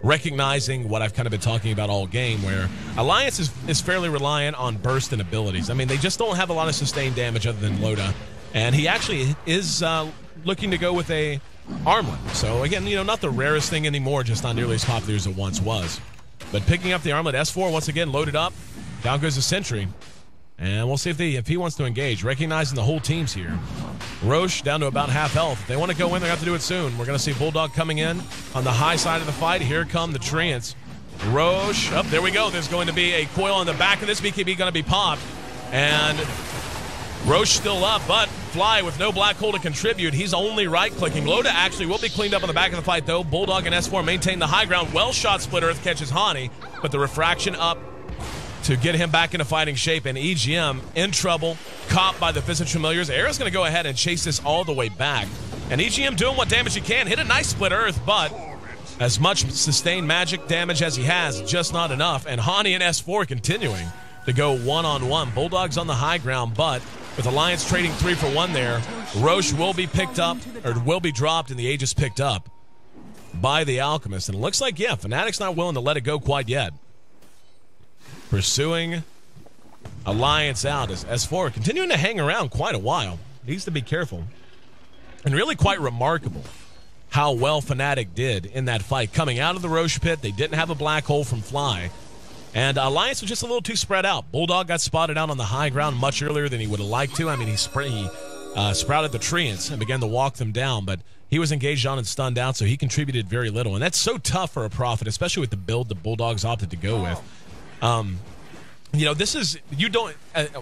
recognizing what I've kind of been talking about all game, where Alliance is fairly reliant on burst and abilities. I mean, they just don't have a lot of sustained damage other than Loda, and he actually is looking to go with a armlet. So again, not the rarest thing anymore, just not nearly as popular as it once was. But picking up the armlet, S4 once again loaded up. Down goes the Sentry. And we'll see if he wants to engage, recognizing the whole team's here. Roche down to about half health. If they want to go in, they're going to have to do it soon. We're going to see Bulldog coming in on the high side of the fight. Here come the Treants. Roche, there we go. There's going to be a coil on the back of this BKB going to be popped. And Roche still up, but Fly with no black hole to contribute. He's only right-clicking. Loda actually will be cleaned up on the back of the fight, though. Bulldog and S4 maintain the high ground. Well shot Split Earth catches Hani, but the refraction up to get him back into fighting shape, and EGM in trouble, caught by the Visage Familiars. Era's going to go ahead and chase this all the way back. And EGM doing what damage he can. Hit a nice Split Earth, but as much sustained magic damage as he has, just not enough. And Hani and S4 continuing to go one-on-one. Bulldog's on the high ground, but with Alliance trading 3 for 1 there, Roche will be picked up, or will be dropped, and the Aegis picked up by the Alchemist. And it looks like, Fnatic's not willing to let it go quite yet. Pursuing Alliance out as S4 continuing to hang around quite a while. Needs to be careful. And really quite remarkable how well Fnatic did in that fight. Coming out of the Roche pit, they didn't have a black hole from Fly. And Alliance was just a little too spread out. Bulldog got spotted out on the high ground much earlier than he would have liked to. I mean, he sprouted the Treants and began to walk them down, but he was engaged on and stunned out, so he contributed very little. And that's so tough for a Prophet, especially with the build the Bulldogs opted to go with. This is,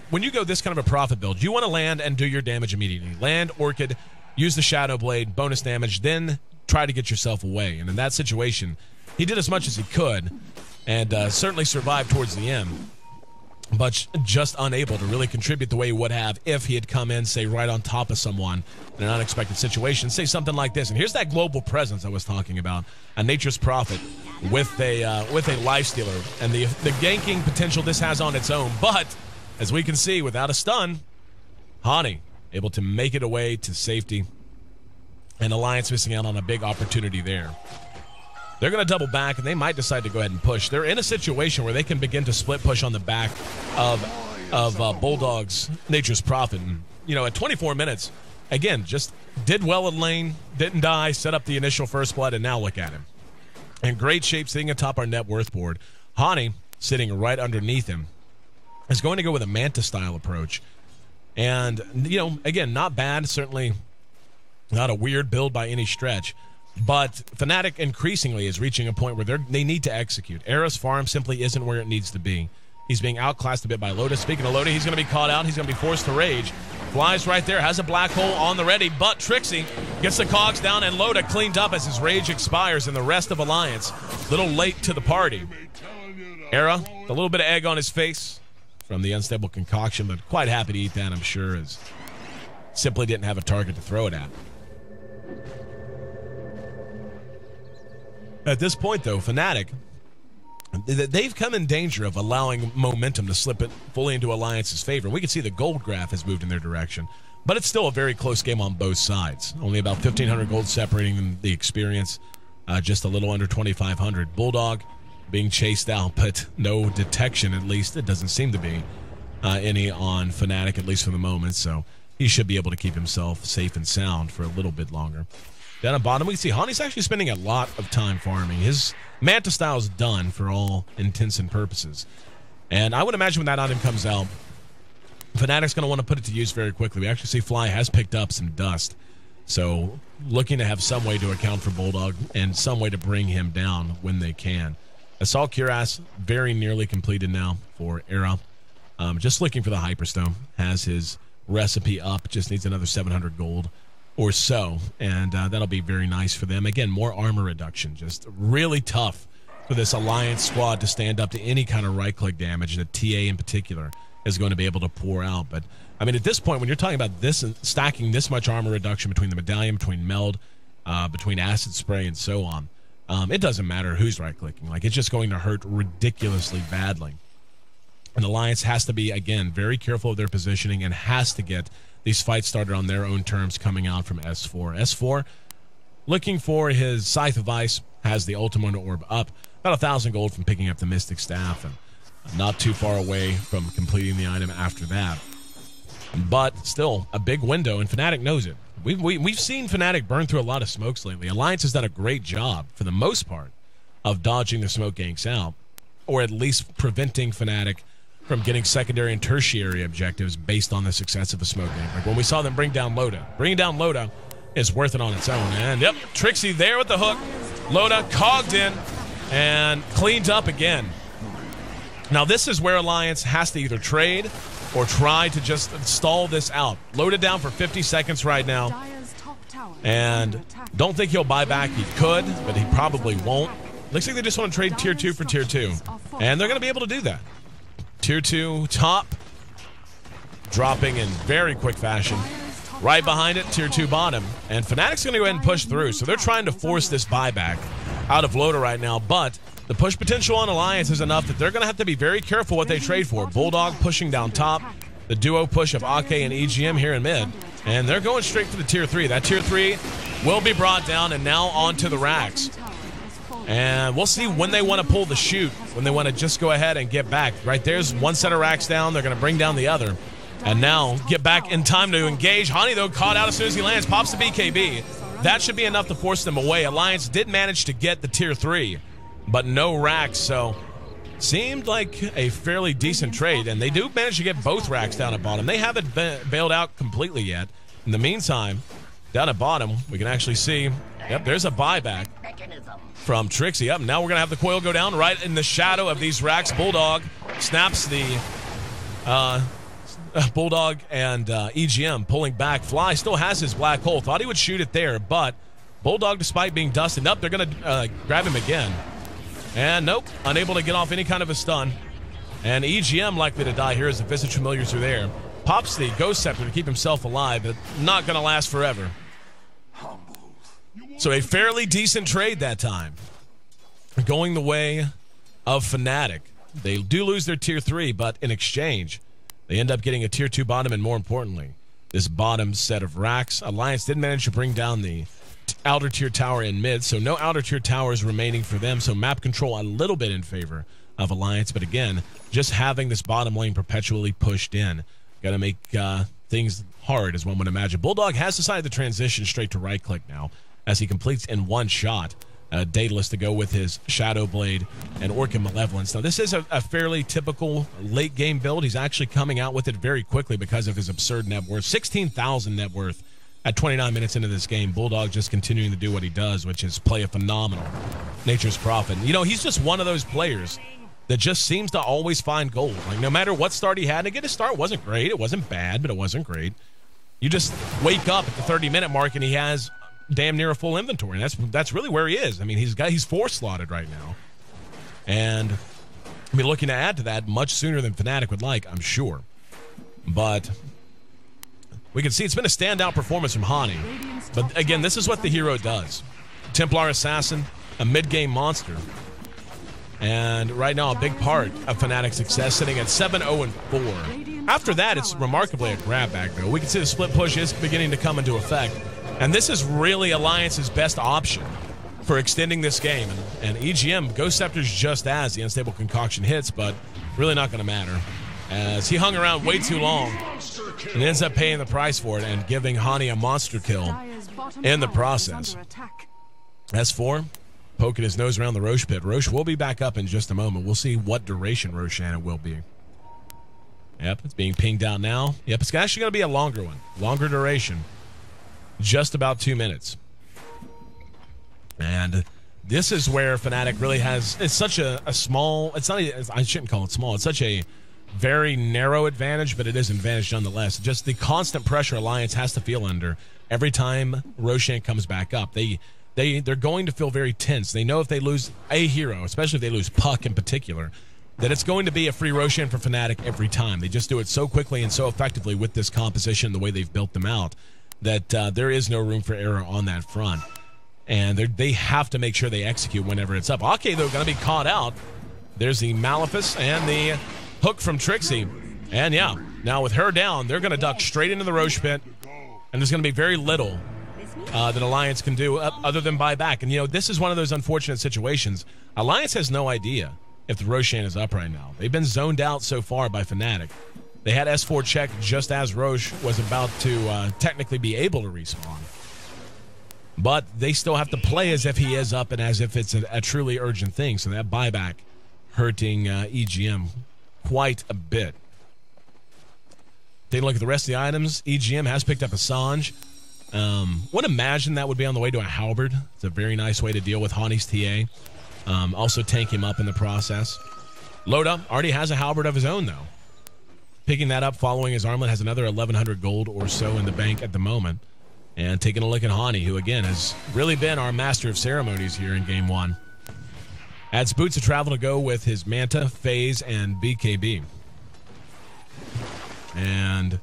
when you go this kind of a Prophet build, you want to land and do your damage immediately. Land, Orchid, use the Shadow Blade, bonus damage, then try to get yourself away. And in that situation, he did as much as he could and certainly survived towards the end, but just unable to really contribute the way he would have if he had come in, say, right on top of someone in an unexpected situation. Say something like this, and here's that global presence I was talking about, a Nature's Prophet with a Lifestealer, and the ganking potential this has on its own. But as we can see, without a stun, Hani able to make it away to safety, and Alliance missing out on a big opportunity there. They're going to double back, and they might decide to go ahead and push. They're in a situation where they can begin to split push on the back of Bulldog's Nature's Prophet. And, at 24 minutes, again, just did well in lane, didn't die, set up the initial first blood, and now look at him. In great shape, sitting atop our net worth board. Hani, sitting right underneath him, is going to go with a Manta-style approach. And, again, not bad. Certainly not a weird build by any stretch. But Fnatic increasingly is reaching a point where they need to execute. Era's farm simply isn't where it needs to be. He's being outclassed a bit by Loda. Speaking of Loda, he's going to be caught out. He's going to be forced to rage. Flies right there, has a black hole on the ready, but Trixie gets the cogs down, and Loda cleaned up as his rage expires, and the rest of Alliance a little late to the party. Era, a little bit of egg on his face from the unstable concoction, but quite happy to eat that, I'm sure, as simply didn't have a target to throw it at. At this point, though, Fnatic, they've come in danger of allowing momentum to slip it fully into Alliance's favor. We can see the gold graph has moved in their direction, but it's still a very close game on both sides. Only about 1,500 gold separating the experience, just a little under 2,500. Bulldog being chased out, but no detection, at least. It doesn't seem to be any on Fnatic, at least for the moment, so he should be able to keep himself safe and sound for a little bit longer. Down at bottom, we see Hani's actually spending a lot of time farming. His Manta style is done for all intents and purposes. And I would imagine when that item comes out, Fnatic's going to want to put it to use very quickly. We actually see Fly has picked up some dust. So looking to have some way to account for Bulldog and some way to bring him down when they can. Assault Cuirass very nearly completed now for Era. Just looking for the Hyperstone. Has his recipe up. Just needs another 700 gold. Or so, and that'll be very nice for them. Again, more armor reduction. Just really tough for this Alliance squad to stand up to any kind of right-click damage that TA in particular is going to be able to pour out. But, I mean, at this point, when you're talking about this, stacking this much armor reduction between the Medallion, between Meld, between acid spray and so on. It doesn't matter who's right-clicking. Like, it's just going to hurt ridiculously badly. And Alliance has to be, again, very careful of their positioning and has to get these fights started on their own terms coming out from S4. S4, looking for his Scythe of Ice, has the Ultimate Orb up. About 1,000 gold from picking up the Mystic Staff, and not too far away from completing the item after that. But still, a big window, and Fnatic knows it. We've seen Fnatic burn through a lot of smokes lately. Alliance has done a great job, for the most part, of dodging the smoke ganks out, or at least preventing Fnatic from getting secondary and tertiary objectives based on the success of a smoke gank. Like when we saw them bring down Loda. Bringing down Loda is worth it on its own. And yep, Trixie there with the hook. Loda cogged in and cleaned up again. Now this is where Alliance has to either trade or try to just stall this out. Loda down for 50 seconds right now. And don't think he'll buy back. He could, but he probably won't. Looks like they just want to trade tier 2 for tier 2. And they're going to be able to do that. Tier 2 top, dropping in very quick fashion. Right behind it, tier 2 bottom. And Fnatic's going to go ahead and push through. So they're trying to force this buyback out of Loda right now. But the push potential on Alliance is enough that they're going to have to be very careful what they trade for. Bulldog pushing down top. The duo push of AK and EGM here in mid. And they're going straight for the tier 3. That tier 3 will be brought down and now onto the racks. And we'll see when they want to pull the shoot, when they want to just go ahead and get back. Right there's one set of racks down. They're going to bring down the other. And now get back in time to engage. Honey, though, caught out as soon as he lands. Pops the BKB. That should be enough to force them away. Alliance did manage to get the tier 3, but no racks. So seemed like a fairly decent trade. And they do manage to get both racks down at bottom. They haven't bailed out completely yet. In the meantime, down at bottom, we can actually see, yep, there's a buyback from Trixie. Up. Now we're going to have the coil go down right in the shadow of these racks. Bulldog snaps the Bulldog and EGM pulling back. Fly still has his black hole. Thought he would shoot it there, but Bulldog, despite being dusted up, they're going to grab him again. And nope, unable to get off any kind of a stun. And EGM likely to die here as the Visage Familiars are there. Pops the Ghost Scepter to keep himself alive, but not going to last forever. So a fairly decent trade that time. Going the way of Fnatic. They do lose their tier 3, but in exchange, they end up getting a tier 2 bottom, and more importantly, this bottom set of racks. Alliance did manage to bring down the outer tier tower in mid, so no outer tier towers remaining for them. So map control a little bit in favor of Alliance, but again, just having this bottom lane perpetually pushed in, got to make things hard, as one would imagine. Bulldog has decided to transition straight to right click now, as he completes in one shot. Daedalus to go with his Shadow Blade and Orchid Malevolence. Now, this is a fairly typical late-game build. He's actually coming out with it very quickly because of his absurd net worth. 16,000 net worth at 29 minutes into this game. Bulldog just continuing to do what he does, which is play a phenomenal Nature's Prophet. You know, he's just one of those players that just seems to always find gold. Like, no matter what start he had, and again, his start wasn't great. It wasn't bad, but it wasn't great. You just wake up at the 30-minute mark, and he has damn near a full inventory. And that's really where he is. I mean, he's 4-slotted right now. And I mean, looking to add to that much sooner than Fnatic would like, I'm sure. But we can see it's been a standout performance from Hani. But again, this is what the hero does. Templar Assassin, a mid-game monster. And right now, a big part of Fnatic's success, sitting at 7-0-4. After that, it's remarkably a grab bag, though. We can see the split push is beginning to come into effect. And this is really Alliance's best option for extending this game. And EGM, Ghost Scepter's just as the Unstable Concoction hits, but really not going to matter, as he hung around way too long and ends up paying the price for it and giving Hani a monster kill in the process. S4 poking his nose around the Roche pit. Roche will be back up in just a moment. We'll see what duration Roshan it will be. Yep, it's being pinged out now. Yep, it's actually going to be a longer one. Longer duration. Just about 2 minutes. And this is where Fnatic really has, it's such a small, it's not, I shouldn't call it small, it's such a very narrow advantage, but it is an advantage nonetheless. Just the constant pressure Alliance has to feel under every time Roshan comes back up. They're going to feel very tense. They know if they lose a hero, especially if they lose Puck in particular, that it's going to be a free Roshan for Fnatic every time. They just do it so quickly and so effectively with this composition, the way they've built them out, that there is no room for error on that front. And they have to make sure they execute whenever it's up. Ake, though, going to be caught out. There's the Malefice and the hook from Trixie. And yeah, now with her down, they're going to duck straight into the Roche pit. And there's going to be very little that Alliance can do other than buy back. And, you know, this is one of those unfortunate situations. Alliance has no idea if the Roshan is up right now. They've been zoned out so far by Fnatic. They had S4 checked just as Roche was about to technically be able to respawn. But they still have to play as if he is up and as if it's a truly urgent thing. So that buyback hurting EGM quite a bit. Take a look at the rest of the items. EGM has picked up a Sange. Wouldn't imagine that would be on the way to a halberd. It's a very nice way to deal with Hani's TA. Also tank him up in the process. Loda already has a halberd of his own, though. Picking that up following his armlet, has another 1,100 gold or so in the bank at the moment. And taking a look at Hani, who, again, has really been our master of ceremonies here in Game 1. Adds boots of travel to go with his Manta, FaZe, and BKB. And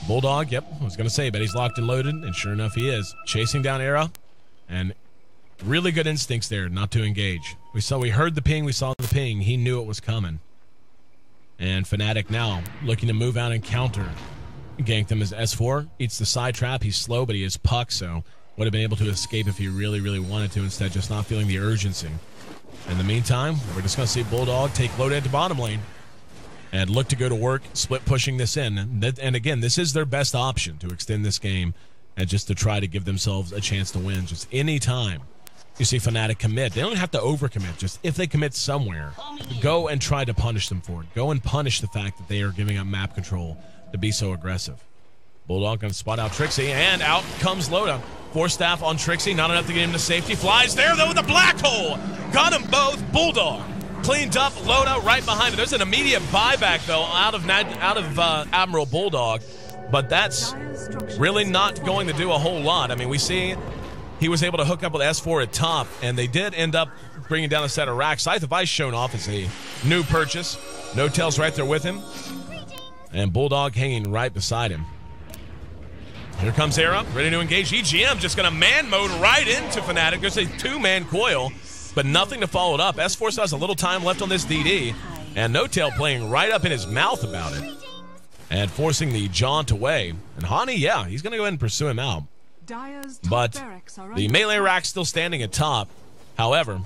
Bulldog, yep, I was going to say, but he's locked and loaded, and sure enough, he is. Chasing down Era, and really good instincts there not to engage. We heard the ping, we saw the ping, he knew it was coming. And Fnatic now looking to move out and counter. Ganked him as S4, eats the side trap, he's slow, but he is puck, so would have been able to escape if he really, really wanted to, instead just not feeling the urgency. In the meantime, we're just going to see Bulldog take Loda to bottom lane and look to go to work, split pushing this in. And again, this is their best option to extend this game and just to try to give themselves a chance to win. Just any time you see Fnatic commit, they don't have to overcommit. Just if they commit somewhere, go and try to punish them for it. Go and punish the fact that they are giving up map control to be so aggressive. Bulldog going to spot out Trixie, and out comes Loda. 4 staff on Trixie, not enough to get him to safety. Flies there, though, with a black hole. Got them both. Bulldog cleaned up. Loda right behind it. There's an immediate buyback, though, out of Admiral Bulldog. But that's really not going to do a whole lot. I mean, we see he was able to hook up with S4 at top, and they did end up bringing down a set of racks. Scythe of Ice shown off as a new purchase. No Tails right there with him. And Bulldog hanging right beside him. Here comes Era, ready to engage. EGM just going to man mode right into Fnatic. There's a 2-man coil, but nothing to follow it up. S4 still has a little time left on this DD, and No Tail playing right up in his mouth about it and forcing the jaunt away. And Hani, yeah, he's going to go ahead and pursue him out. But the melee rack's still standing at top. However,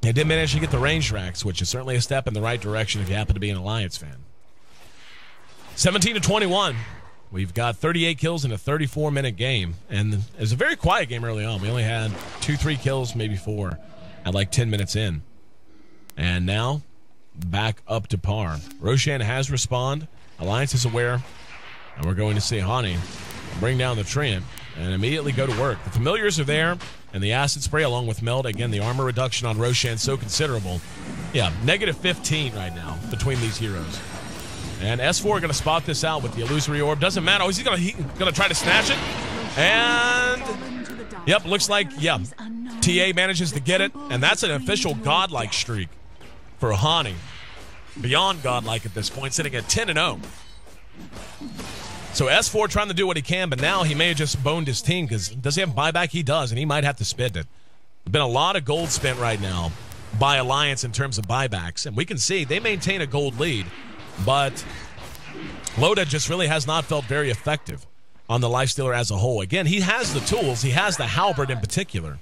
they did manage to get the range racks, which is certainly a step in the right direction if you happen to be an Alliance fan. 17-21. We've got 38 kills in a 34-minute game, and it was a very quiet game early on. We only had 2-3 kills, maybe 4, at like 10 minutes in. And now, back up to par. Roshan has respawned. Alliance is aware, and we're going to see Hani bring down the Treant and immediately go to work. The familiars are there, and the acid spray along with meld. Again, the armor reduction on Roshan so considerable. Yeah, negative 15 right now between these heroes. And S4 going to spot this out with the illusory orb. Doesn't matter. Oh, he's going to try to snatch it. And, yep, looks like, yeah, TA manages to get it. And that's an official godlike streak for Hani. Beyond godlike at this point, sitting at 10-0. So S4 trying to do what he can, but now he may have just boned his team, because does he have buyback? He does, and he might have to spend it. There's been a lot of gold spent right now by Alliance in terms of buybacks. And we can see they maintain a gold lead. But Loda just really has not felt very effective on the Lifestealer as a whole. Again, he has the tools. He has the halberd in particular.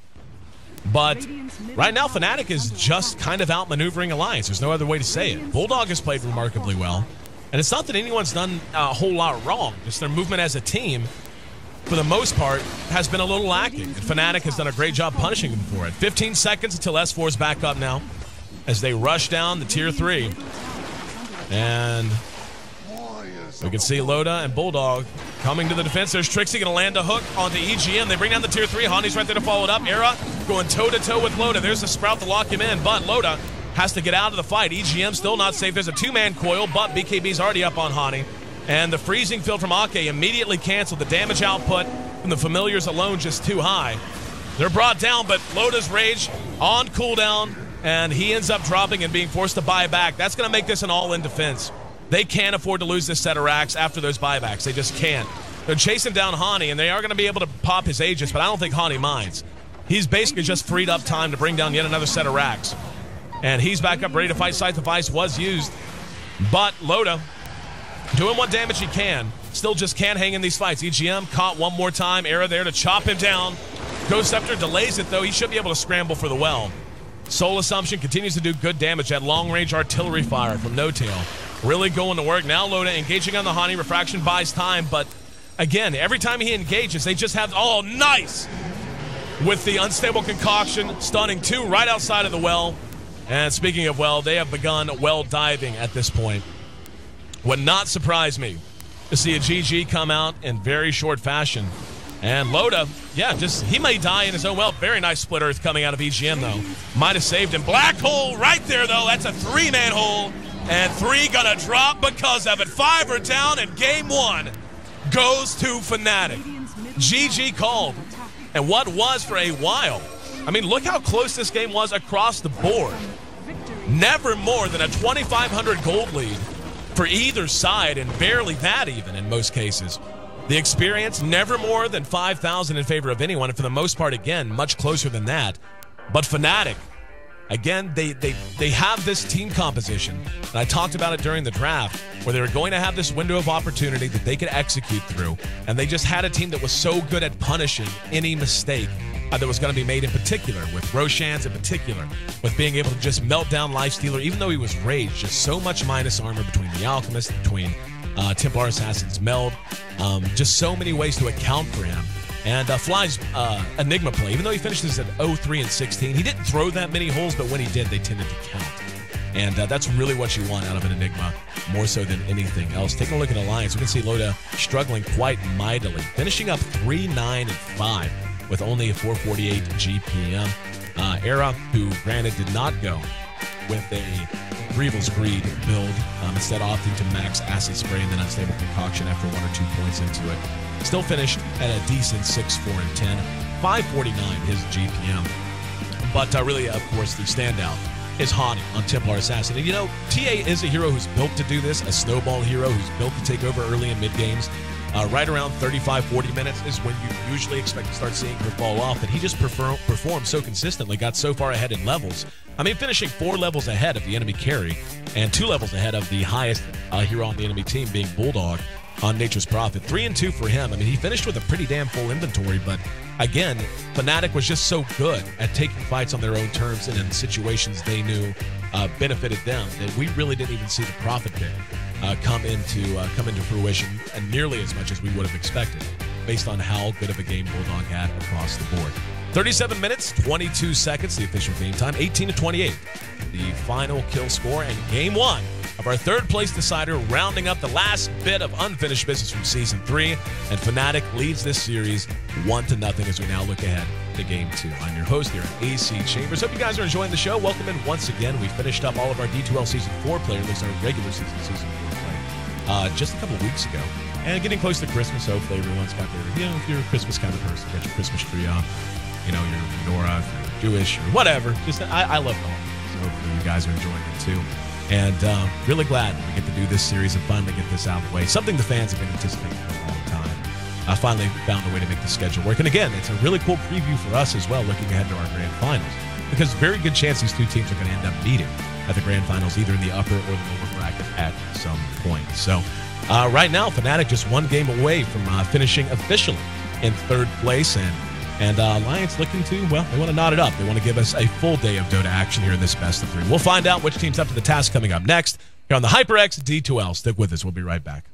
But right now, Fnatic is just kind of outmaneuvering Alliance. There's no other way to say it. Bulldog has played remarkably well. And it's not that anyone's done a whole lot wrong. Just their movement as a team, for the most part, has been a little lacking. And Fnatic has done a great job punishing them for it. 15 seconds until S4 is back up now as they rush down the Tier 3. And we can see Loda and Bulldog coming to the defense. There's Trixie going to land a hook onto EGM. They bring down the Tier 3. Hani's right there to follow it up. Era going toe-to-toe with Loda. There's the Sprout to lock him in, but Loda has to get out of the fight. EGM still not safe. There's a 2-man coil, but BKB's already up on Hani. And the freezing field from Ake immediately canceled. The damage output from the familiars alone just too high. They're brought down, but Loda's rage on cooldown, and he ends up dropping and being forced to buy back. That's going to make this an all-in defense. They can't afford to lose this set of racks after those buybacks. They just can't. They're chasing down Hani, and they are going to be able to pop his Aegis, but I don't think Hani minds. he's basically just freed up time to bring down yet another set of racks. And he's back up, ready to fight. Scythe of Ice was used. But Loda doing what damage he can. Still just can't hang in these fights. EGM caught one more time. Era there to chop him down. Ghost Scepter delays it, though. He should be able to scramble for the well. Soul Assumption continues to do good damage. That long-range artillery fire from No Tail really going to work. Now Loda engaging on the Hani. Refraction buys time, but again, every time he engages, they just have, oh, nice! With the Unstable Concoction, stunning 2 right outside of the well. And speaking of well, they have begun well diving at this point. Would not surprise me to see a GG come out in very short fashion. And Loda, yeah, just he may die in his own well. Very nice split earth coming out of EGM, though. Might have saved him. Black hole right there, though. That's a 3-man hole. And 3 gonna drop because of it. 5 are down, and game 1 goes to Fnatic. GG called. And what was for a while. I mean, look how close this game was across the board. Never more than a 2,500 gold lead for either side, and barely that even in most cases. The experience, never more than 5,000 in favor of anyone, and for the most part, again, much closer than that. But Fnatic, again, they have this team composition, and I talked about it during the draft, where they were going to have this window of opportunity that they could execute through, and they just had a team that was so good at punishing any mistake that was going to be made, in particular, with Roshan's in particular, with being able to just melt down Lifestealer, even though he was raged. Just so much minus armor between the Alchemist, between Templar Assassin's Meld, just so many ways to account for him. And Fly's Enigma play, even though he finished this at 0-3 and 16, he didn't throw that many holes, but when he did, they tended to count. And that's really what you want out of an Enigma, more so than anything else. Taking a look at Alliance, we can see Loda struggling quite mightily, finishing up 3-9 and 5 with only a 448 GPM. Era, who granted did not go with a Greevil's Greed build, instead opting to max Acid Spray and then Unstable Concoction after 1 or 2 points into it. Still finished at a decent 6-4 and 10, 549 his GPM. But really, of course, the standout is Hani on Templar Assassin. And you know, TA is a hero who's built to do this, a snowball hero who's built to take over early and mid games. Right around 35-40 minutes is when you usually expect to start seeing her fall off, but he just performed so consistently, got so far ahead in levels. I mean, finishing 4 levels ahead of the enemy carry and 2 levels ahead of the highest hero on the enemy team, being Bulldog on Nature's Prophet. 3 and 2 for him. I mean, he finished with a pretty damn full inventory, but again, Fnatic was just so good at taking fights on their own terms and in situations they knew benefited them that we really didn't even see the profit bid come into fruition, and nearly as much as we would have expected, based on how good of a game Bulldog had across the board. 37 minutes, 22 seconds, the official game time, 18-28. The final kill score, and game 1 of our 3rd place decider, rounding up the last bit of unfinished business from Season 3, and Fnatic leads this series 1-0 as we now look ahead to Game 2. I'm your host here at AC Chambers. Hope you guys are enjoying the show. Welcome in once again. We finished up all of our D2L Season 4 play, or at least our regular Season 4 play, just a couple weeks ago. And getting close to Christmas, hopefully everyone's got their, you know, if you're a Christmas kind of person, got your Christmas tree up, you know, your menorah, if you're Jewish, or whatever. Just, I love the holidays, so hopefully you guys are enjoying it too. And really glad we get to do this series and finally get this out of the way. Something the fans have been anticipating for a long time. I finally found a way to make the schedule work. And again, it's a really cool preview for us as well, looking ahead to our grand finals, because very good chance these two teams are going to end up meeting at the grand finals, either in the upper or the lower bracket at some point. So right now, Fnatic just 1 game away from finishing officially in 3rd place, and Alliance looking to, well, they want to knot it up. They want to give us a full day of Dota action here in this best of 3. We'll find out which team's up to the task coming up next here on the HyperX D2L. Stick with us. We'll be right back.